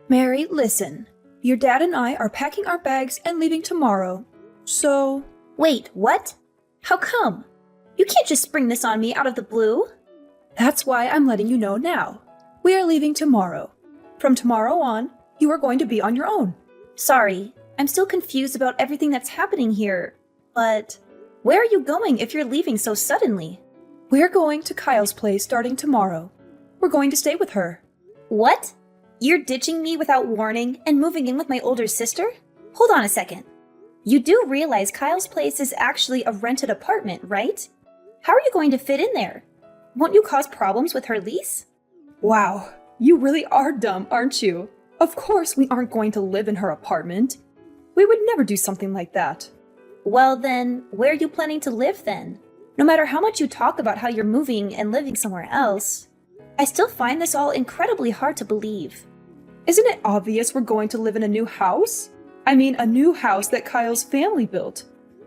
Mary, listen. Your dad and I are packing our bags and leaving tomorrow. So... Wait, what? How come? You can't just spring this on me out of the blue. That's why I'm letting you know now. We are leaving tomorrow. From tomorrow on, you are going to be on your own. Sorry, I'm still confused about everything that's happening here. But where are you going if you're leaving so suddenly? We're going to Kyle's place starting tomorrow. We're going to stay with her. What? You're ditching me without warning and moving in with my older sister? Hold on a second. You do realize Kyle's place is actually a rented apartment, right? How are you going to fit in there? Won't you cause problems with her lease? Wow, you really are dumb, aren't you? Of course we aren't going to live in her apartment. We would never do something like that. Well then, where are you planning to live then? No matter how much you talk about how you're moving and living somewhere else, I still find this all incredibly hard to believe. Isn't it obvious we're going to live in a new house? I mean, a new house that Kyle's family built.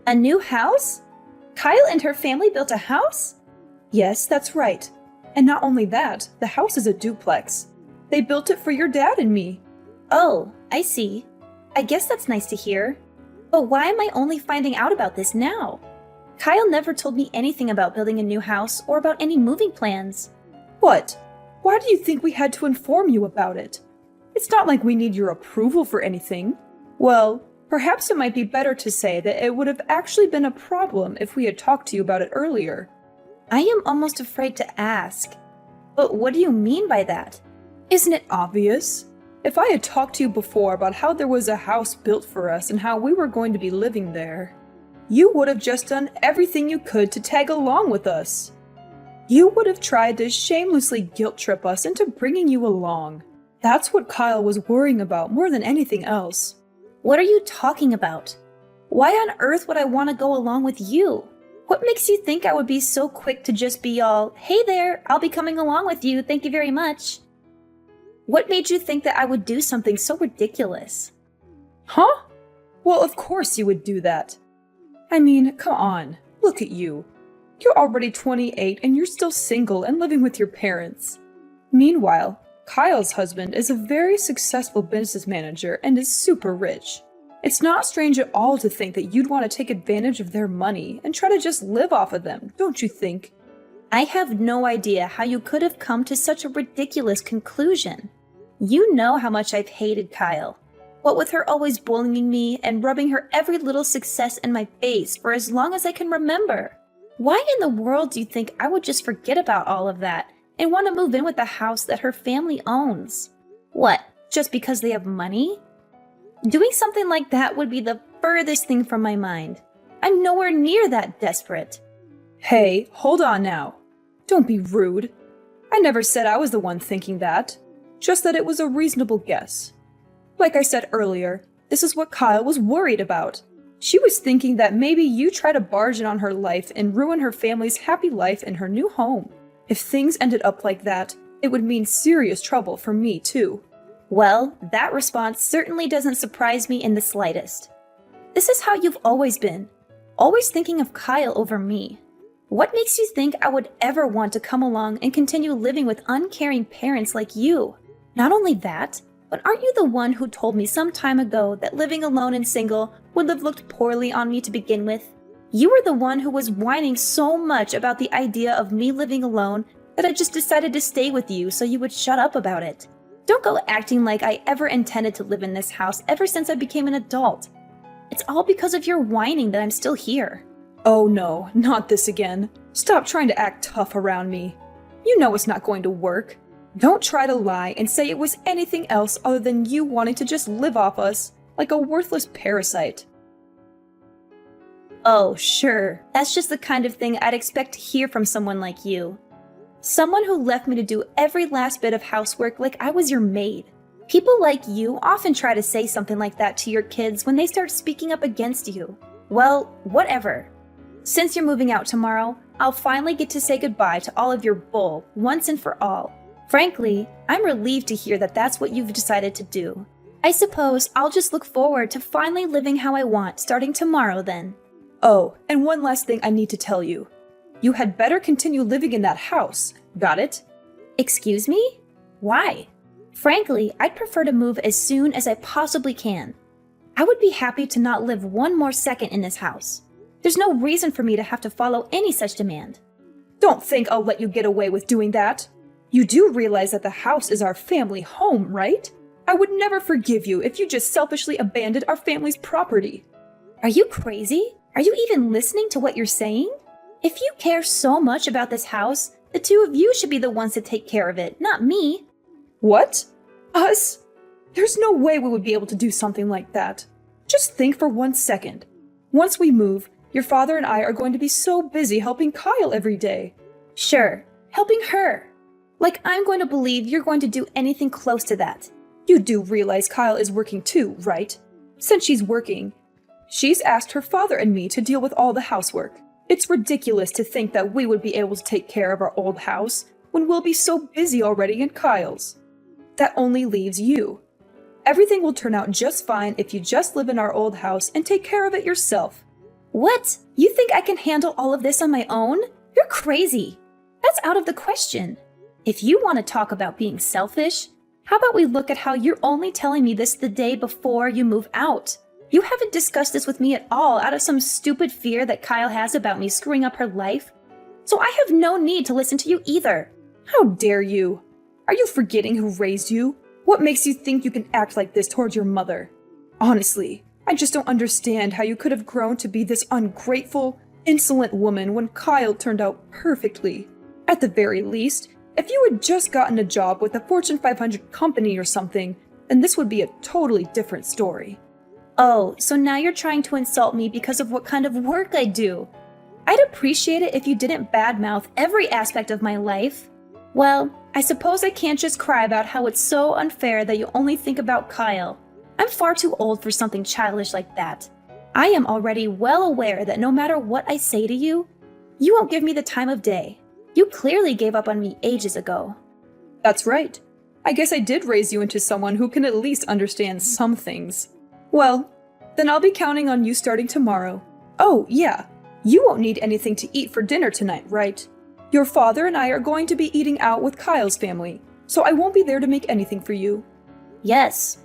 A new house? Kyle and her family built a house? Yes, that's right. And not only that, the house is a duplex. They built it for your dad and me. Oh, I see. I guess that's nice to hear. But why am I only finding out about this now? Kyle never told me anything about building a new house or about any moving plans. What? Why do you think we had to inform you about it? It's not like we need your approval for anything. Well, perhaps it might be better to say that it would have actually been a problem if we had talked to you about it earlier. I am almost afraid to ask. But what do you mean by that? Isn't it obvious? If I had talked to you before about how there was a house built for us and how we were going to be living there, you would have just done everything you could to tag along with us. You would have tried to shamelessly guilt trip us into bringing you along. That's what Kyle was worrying about more than anything else. What are you talking about? Why on earth would I want to go along with you? What makes you think I would be so quick to just be all, hey there, I'll be coming along with you, thank you very much? What made you think that I would do something so ridiculous? Huh? Well, of course you would do that. I mean, come on, look at you. You're already 28 and you're still single and living with your parents. Meanwhile, Kyle's husband is a very successful business manager and is super rich. It's not strange at all to think that you'd want to take advantage of their money and try to just live off of them, don't you think? I have no idea how you could have come to such a ridiculous conclusion. You know how much I've hated Kyle. What with her always bullying me and rubbing her every little success in my face for as long as I can remember. Why in the world do you think I would just forget about all of that and want to move in with the house that her family owns? What, just because they have money? Doing something like that would be the furthest thing from my mind. I'm nowhere near that desperate. Hey, hold on now. Don't be rude. I never said I was the one thinking that. Just that it was a reasonable guess. Like I said earlier, this is what Kyle was worried about. She was thinking that maybe you try to barge in on her life and ruin her family's happy life in her new home. If things ended up like that, it would mean serious trouble for me too. Well, that response certainly doesn't surprise me in the slightest. This is how you've always been, always thinking of Kyle over me. What makes you think I would ever want to come along and continue living with uncaring parents like you? Not only that, but aren't you the one who told me some time ago that living alone and single would have looked poorly on me to begin with? You were the one who was whining so much about the idea of me living alone that I just decided to stay with you so you would shut up about it. Don't go acting like I ever intended to live in this house ever since I became an adult. It's all because of your whining that I'm still here. Oh no, not this again. Stop trying to act tough around me. You know it's not going to work. Don't try to lie and say it was anything else other than you wanting to just live off us like a worthless parasite. Oh, sure. That's just the kind of thing I'd expect to hear from someone like you. Someone who left me to do every last bit of housework like I was your maid. People like you often try to say something like that to your kids when they start speaking up against you. Well, whatever. Since you're moving out tomorrow, I'll finally get to say goodbye to all of your bull once and for all. Frankly, I'm relieved to hear that that's what you've decided to do. I suppose I'll just look forward to finally living how I want starting tomorrow then. Oh, and one last thing I need to tell you. You had better continue living in that house. Got it? Excuse me? Why? Frankly, I'd prefer to move as soon as I possibly can. I would be happy to not live one more second in this house. There's no reason for me to have to follow any such demand. Don't think I'll let you get away with doing that. You do realize that the house is our family home, right? I would never forgive you if you just selfishly abandoned our family's property. Are you crazy? Are you even listening to what you're saying? If you care so much about this house, the two of you should be the ones to take care of it, not me. What? Us? There's no way we would be able to do something like that. Just think for 1 second. Once we move, your father and I are going to be so busy helping Kyle every day. Sure, helping her. Like I'm going to believe you're going to do anything close to that. You do realize Kyle is working too, right? Since she's working, she's asked her father and me to deal with all the housework. It's ridiculous to think that we would be able to take care of our old house when we'll be so busy already in Kyle's. That only leaves you. Everything will turn out just fine if you just live in our old house and take care of it yourself. What? You think I can handle all of this on my own? You're crazy. That's out of the question. If you want to talk about being selfish, how about we look at how you're only telling me this the day before you move out? You haven't discussed this with me at all out of some stupid fear that Kyle has about me screwing up her life. So I have no need to listen to you either. How dare you? Are you forgetting who raised you? What makes you think you can act like this towards your mother? Honestly, I just don't understand how you could have grown to be this ungrateful, insolent woman when Kyle turned out perfectly. At the very least, if you had just gotten a job with a Fortune 500 company or something, then this would be a totally different story. Oh, so now you're trying to insult me because of what kind of work I do. I'd appreciate it if you didn't badmouth every aspect of my life. Well, I suppose I can't just cry about how it's so unfair that you only think about Kyle. I'm far too old for something childish like that. I am already well aware that no matter what I say to you, you won't give me the time of day. You clearly gave up on me ages ago. That's right. I guess I did raise you into someone who can at least understand some things. Well, then I'll be counting on you starting tomorrow. Oh, yeah. You won't need anything to eat for dinner tonight, right? Your father and I are going to be eating out with Kyle's family, so I won't be there to make anything for you. Yes,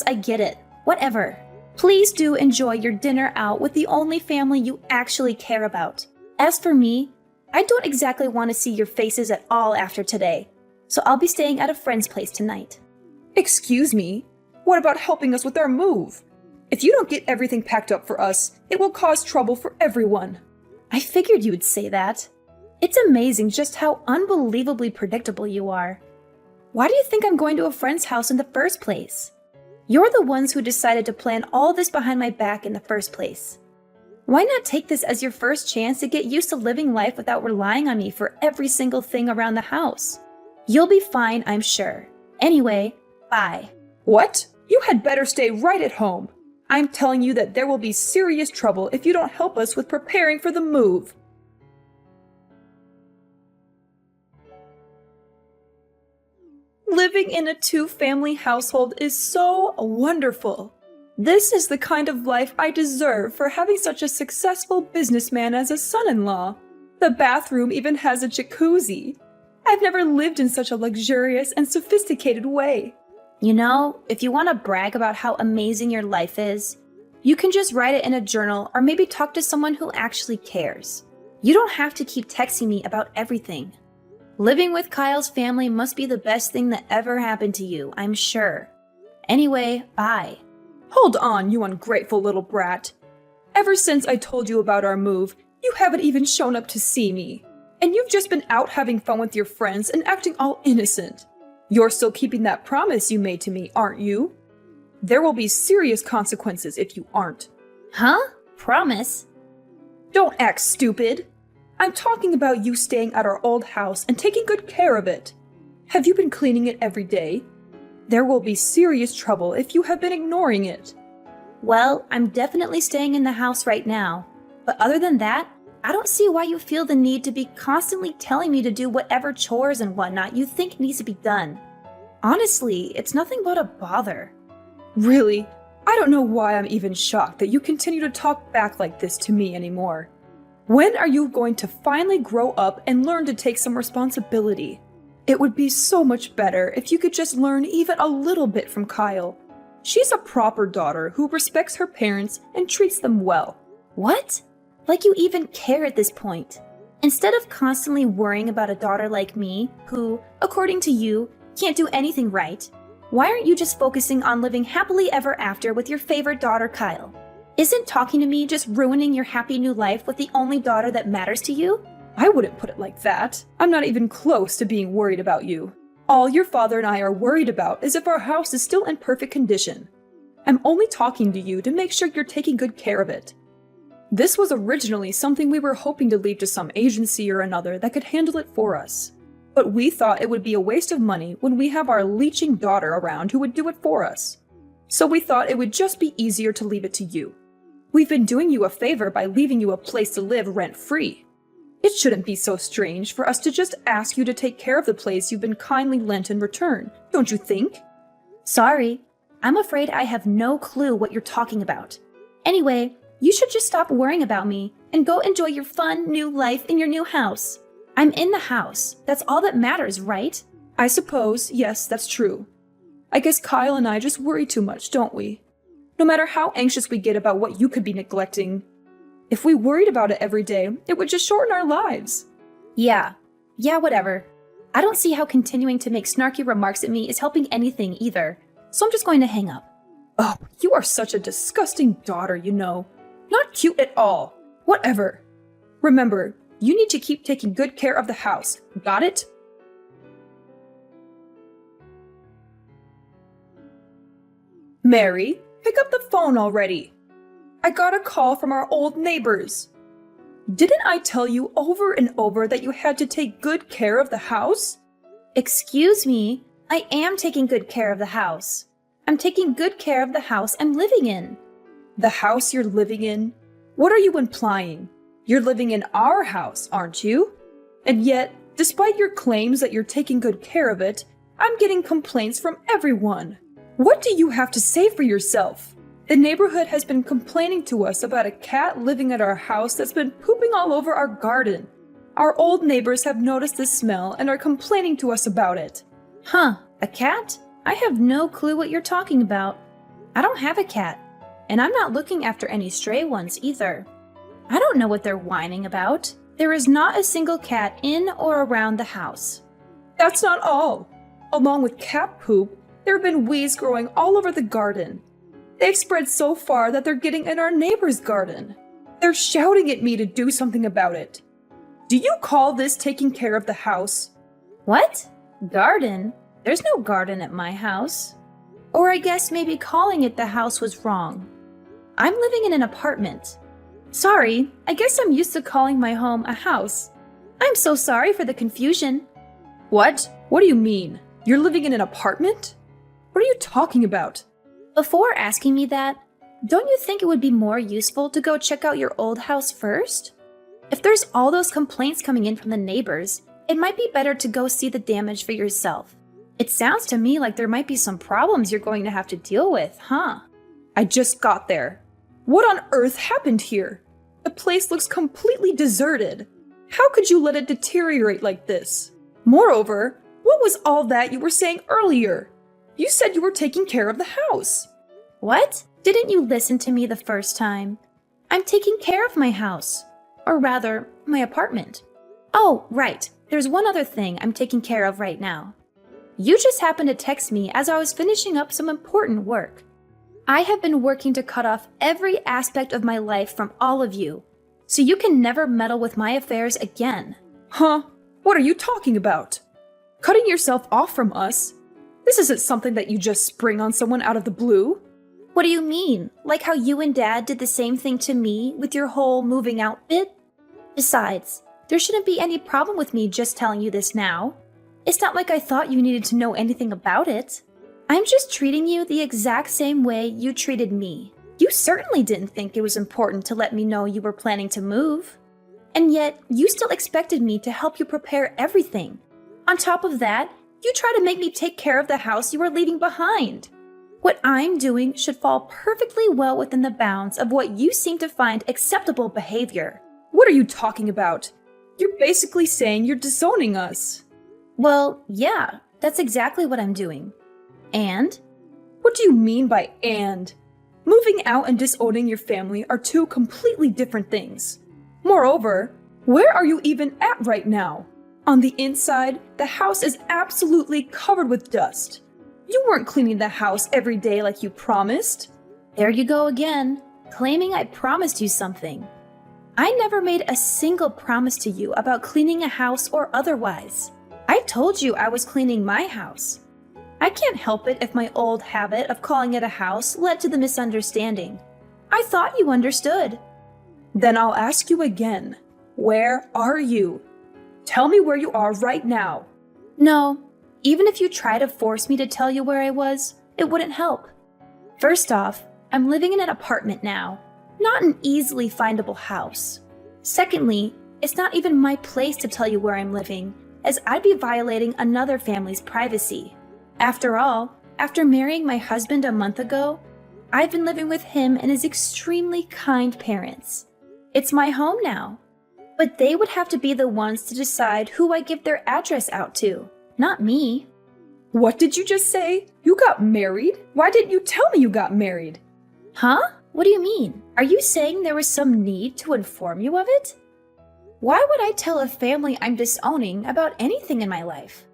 I get it. Whatever. Please do enjoy your dinner out with the only family you actually care about. As for me, I don't exactly want to see your faces at all after today, so I'll be staying at a friend's place tonight. Excuse me? What about helping us with our move? If you don't get everything packed up for us, it will cause trouble for everyone. I figured you would say that. It's amazing just how unbelievably predictable you are. Why do you think I'm going to a friend's house in the first place? You're the ones who decided to plan all this behind my back in the first place. Why not take this as your first chance to get used to living life without relying on me for every single thing around the house? You'll be fine, I'm sure. Anyway, bye. What? You had better stay right at home. I'm telling you that there will be serious trouble if you don't help us with preparing for the move. Living in a two-family household is so wonderful. This is the kind of life I deserve for having such a successful businessman as a son-in-law. The bathroom even has a jacuzzi. I've never lived in such a luxurious and sophisticated way. You know, if you want to brag about how amazing your life is, you can just write it in a journal or maybe talk to someone who actually cares. You don't have to keep texting me about everything. Living with Kyle's family must be the best thing that ever happened to you, I'm sure. Anyway, bye. Hold on, you ungrateful little brat. Ever since I told you about our move, you haven't even shown up to see me. And you've just been out having fun with your friends and acting all innocent. You're still keeping that promise you made to me, aren't you? There will be serious consequences if you aren't. Huh? Promise? Don't act stupid. I'm talking about you staying at our old house and taking good care of it. Have you been cleaning it every day? There will be serious trouble if you have been ignoring it. Well, I'm definitely staying in the house right now. But other than that, I don't see why you feel the need to be constantly telling me to do whatever chores and whatnot you think needs to be done. Honestly, it's nothing but a bother. Really? I don't know why I'm even shocked that you continue to talk back like this to me anymore. When are you going to finally grow up and learn to take some responsibility? It would be so much better if you could just learn even a little bit from Kyle. She's a proper daughter who respects her parents and treats them well. What? Like you even care at this point. Instead of constantly worrying about a daughter like me, who, according to you, can't do anything right, why aren't you just focusing on living happily ever after with your favorite daughter, Kyle? Isn't talking to me just ruining your happy new life with the only daughter that matters to you? I wouldn't put it like that. I'm not even close to being worried about you. All your father and I are worried about is if our house is still in perfect condition. I'm only talking to you to make sure you're taking good care of it. This was originally something we were hoping to leave to some agency or another that could handle it for us. But we thought it would be a waste of money when we have our leeching daughter around who would do it for us. So we thought it would just be easier to leave it to you. We've been doing you a favor by leaving you a place to live rent-free. It shouldn't be so strange for us to just ask you to take care of the place you've been kindly lent in return, don't you think? Sorry, I'm afraid I have no clue what you're talking about. Anyway, you should just stop worrying about me and go enjoy your fun new life in your new house. I'm in the house. That's all that matters, right? I suppose, yes, that's true. I guess Kyle and I just worry too much, don't we? No matter how anxious we get about what you could be neglecting. If we worried about it every day, it would just shorten our lives. Yeah, whatever. I don't see how continuing to make snarky remarks at me is helping anything either, so I'm just going to hang up. Oh, you are such a disgusting daughter, you know. Not cute at all. Whatever. Remember, you need to keep taking good care of the house. Got it? Mary, pick up the phone already. I got a call from our old neighbors. Didn't I tell you over and over that you had to take good care of the house? Excuse me, I am taking good care of the house. I'm taking good care of the house I'm living in. The house you're living in? What are you implying? You're living in our house, aren't you? And yet, despite your claims that you're taking good care of it, I'm getting complaints from everyone. What do you have to say for yourself? The neighborhood has been complaining to us about a cat living at our house that's been pooping all over our garden. Our old neighbors have noticed the smell and are complaining to us about it. Huh, a cat? I have no clue what you're talking about. I don't have a cat, and I'm not looking after any stray ones either. I don't know what they're whining about. There is not a single cat in or around the house. That's not all. Along with cat poop, there have been weeds growing all over the garden. They've spread so far that they're getting in our neighbor's garden. They're shouting at me to do something about it. Do you call this taking care of the house? What? Garden? There's no garden at my house. Or I guess maybe calling it the house was wrong. I'm living in an apartment. Sorry, I guess I'm used to calling my home a house. I'm so sorry for the confusion. What? What do you mean? You're living in an apartment? What are you talking about? Before asking me that, don't you think it would be more useful to go check out your old house first? If there's all those complaints coming in from the neighbors, it might be better to go see the damage for yourself. It sounds to me like there might be some problems you're going to have to deal with, huh? I just got there. What on earth happened here? The place looks completely deserted. How could you let it deteriorate like this? Moreover, what was all that you were saying earlier? You said you were taking care of the house. What? Didn't you listen to me the first time? I'm taking care of my house. Or rather, my apartment. Oh, right. There's one other thing I'm taking care of right now. You just happened to text me as I was finishing up some important work. I have been working to cut off every aspect of my life from all of you, so you can never meddle with my affairs again. Huh? What are you talking about? Cutting yourself off from us? This isn't something that you just spring on someone out of the blue. What do you mean? Like how you and Dad did the same thing to me with your whole moving out bit? Besides, there shouldn't be any problem with me just telling you this now. It's not like I thought you needed to know anything about it. I'm just treating you the exact same way you treated me. You certainly didn't think it was important to let me know you were planning to move. And yet, you still expected me to help you prepare everything. On top of that, you try to make me take care of the house you are leaving behind. What I'm doing should fall perfectly well within the bounds of what you seem to find acceptable behavior. What are you talking about? You're basically saying you're disowning us. Well, yeah, that's exactly what I'm doing. And? What do you mean by and? Moving out and disowning your family are two completely different things. Moreover, where are you even at right now? On the inside, the house is absolutely covered with dust. You weren't cleaning the house every day like you promised. There you go again, claiming I promised you something. I never made a single promise to you about cleaning a house or otherwise. I told you I was cleaning my house. I can't help it if my old habit of calling it a house led to the misunderstanding. I thought you understood. Then I'll ask you again. Where are you? Tell me where you are right now. No, even if you try to force me to tell you where I was, it wouldn't help. First off, I'm living in an apartment now, not an easily findable house. Secondly, it's not even my place to tell you where I'm living, as I'd be violating another family's privacy. After all, after marrying my husband a month ago, I've been living with him and his extremely kind parents. It's my home now. But they would have to be the ones to decide who I give their address out to, not me. What did you just say? You got married? Why didn't you tell me you got married? Huh? What do you mean? Are you saying there was some need to inform you of it? Why would I tell a family I'm disowning about anything in my life?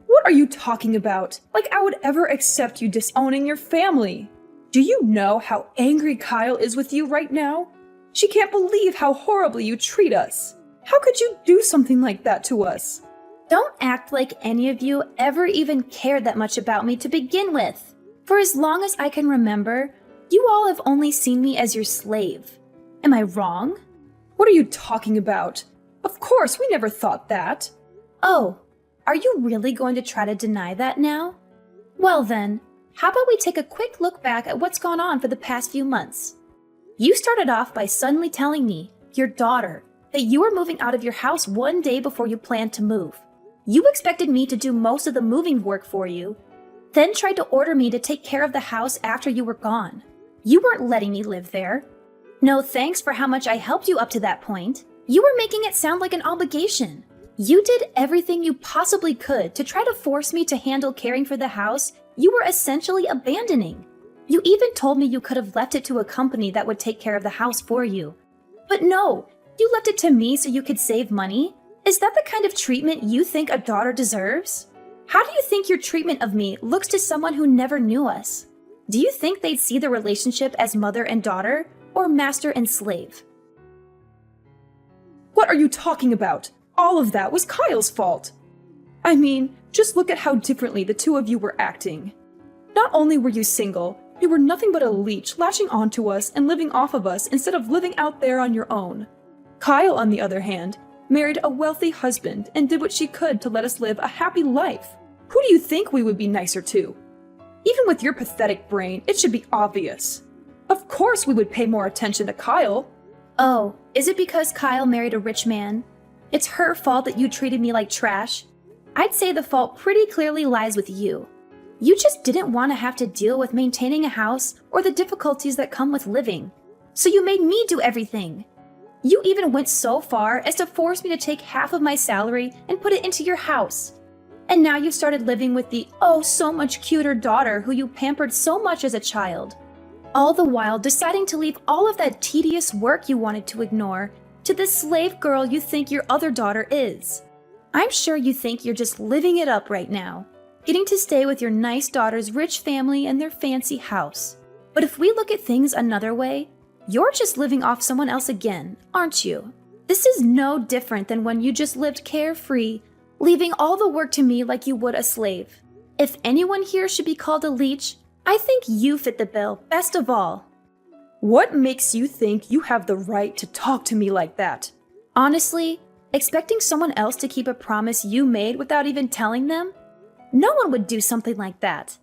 What are you talking about? Like I would ever accept you disowning your family. Do you know how angry Kyle is with you right now? She can't believe how horribly you treat us. How could you do something like that to us? Don't act like any of you ever even cared that much about me to begin with. For as long as I can remember, you all have only seen me as your slave. Am I wrong? What are you talking about? Of course, we never thought that. Oh, are you really going to try to deny that now? Well then, how about we take a quick look back at what's gone on for the past few months? You started off by suddenly telling me, your daughter, that you were moving out of your house one day before you planned to move. You expected me to do most of the moving work for you, then tried to order me to take care of the house after you were gone. You weren't letting me live there. No thanks for how much I helped you up to that point. You were making it sound like an obligation. You did everything you possibly could to try to force me to handle caring for the house you were essentially abandoning. You even told me you could have left it to a company that would take care of the house for you. But no, you left it to me so you could save money? Is that the kind of treatment you think a daughter deserves? How do you think your treatment of me looks to someone who never knew us? Do you think they'd see the relationship as mother and daughter, or master and slave? What are you talking about? All of that was Kyle's fault. I mean, just look at how differently the two of you were acting. Not only were you single, you were nothing but a leech latching onto us and living off of us instead of living out there on your own. Kyle, on the other hand, married a wealthy husband and did what she could to let us live a happy life. Who do you think we would be nicer to? Even with your pathetic brain, it should be obvious. Of course we would pay more attention to Kyle. Oh, is it because Kyle married a rich man? It's her fault that you treated me like trash? I'd say the fault pretty clearly lies with you. You just didn't want to have to deal with maintaining a house or the difficulties that come with living. So you made me do everything. You even went so far as to force me to take half of my salary and put it into your house. And now you've started living with the oh so much cuter daughter who you pampered so much as a child. All the while deciding to leave all of that tedious work you wanted to ignore to the slave girl you think your other daughter is. I'm sure you think you're just living it up right now, getting to stay with your nice daughter's rich family and their fancy house. But if we look at things another way, you're just living off someone else again, aren't you? This is no different than when you just lived carefree, leaving all the work to me like you would a slave. If anyone here should be called a leech, I think you fit the bill best of all. What makes you think you have the right to talk to me like that? Honestly, expecting someone else to keep a promise you made without even telling them? No one would do something like that.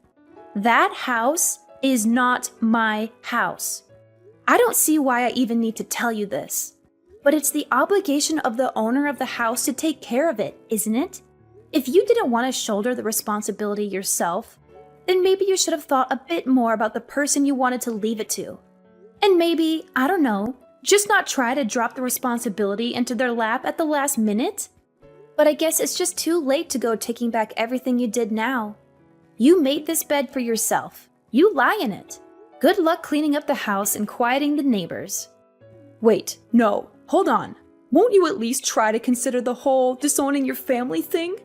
That house is not my house. I don't see why I even need to tell you this. But it's the obligation of the owner of the house to take care of it, isn't it? If you didn't want to shoulder the responsibility yourself, then maybe you should have thought a bit more about the person you wanted to leave it to. And maybe, I don't know, just not try to drop the responsibility into their lap at the last minute? But I guess it's just too late to go taking back everything you did now. You made this bed for yourself. You lie in it. Good luck cleaning up the house and quieting the neighbors. Wait, no, hold on. Won't you at least try to consider the whole disowning your family thing?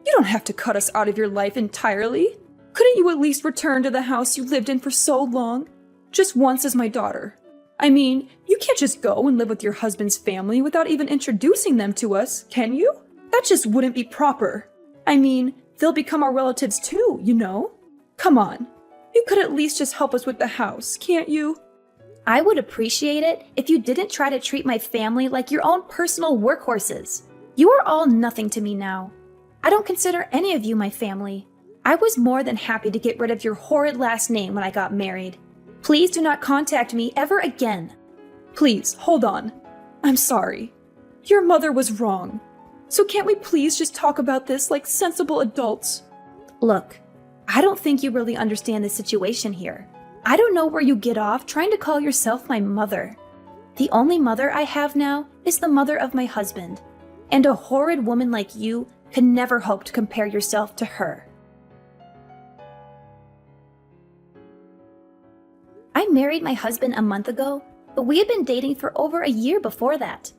You don't have to cut us out of your life entirely. Couldn't you at least return to the house you lived in for so long? Just once as my daughter. I mean, you can't just go and live with your husband's family without even introducing them to us, can you? That just wouldn't be proper. I mean, they'll become our relatives too, you know? Come on. You could at least just help us with the house, can't you? I would appreciate it if you didn't try to treat my family like your own personal workhorses. You are all nothing to me now. I don't consider any of you my family. I was more than happy to get rid of your horrid last name when I got married. Please do not contact me ever again. Please, hold on. I'm sorry. Your mother was wrong. So can't we please just talk about this like sensible adults? Look, I don't think you really understand the situation here. I don't know where you get off trying to call yourself my mother. The only mother I have now is the mother of my husband, and a horrid woman like you can never hope to compare yourself to her. I married my husband a month ago, but we had been dating for over a year before that.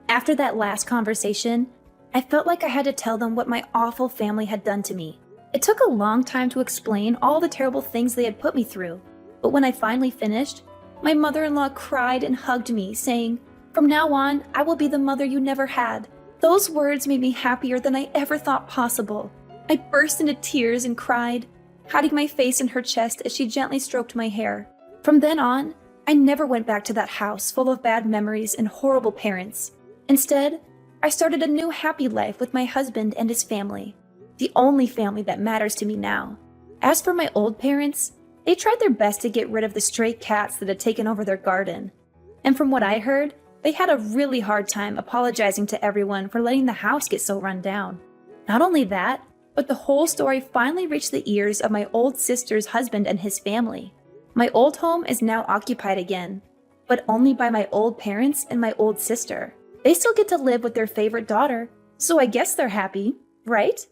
After that last conversation, I felt like I had to tell them what my awful family had done to me. It took a long time to explain all the terrible things they had put me through, but when I finally finished, my mother-in-law cried and hugged me, saying, "From now on, I will be the mother you never had." Those words made me happier than I ever thought possible. I burst into tears and cried, hiding my face in her chest as she gently stroked my hair. From then on, I never went back to that house full of bad memories and horrible parents. Instead, I started a new happy life with my husband and his family, the only family that matters to me now. As for my old parents, they tried their best to get rid of the stray cats that had taken over their garden. And from what I heard, they had a really hard time apologizing to everyone for letting the house get so run down. Not only that, but the whole story finally reached the ears of my old sister's husband and his family. My old home is now occupied again, but only by my old parents and my old sister. They still get to live with their favorite daughter, so I guess they're happy, right?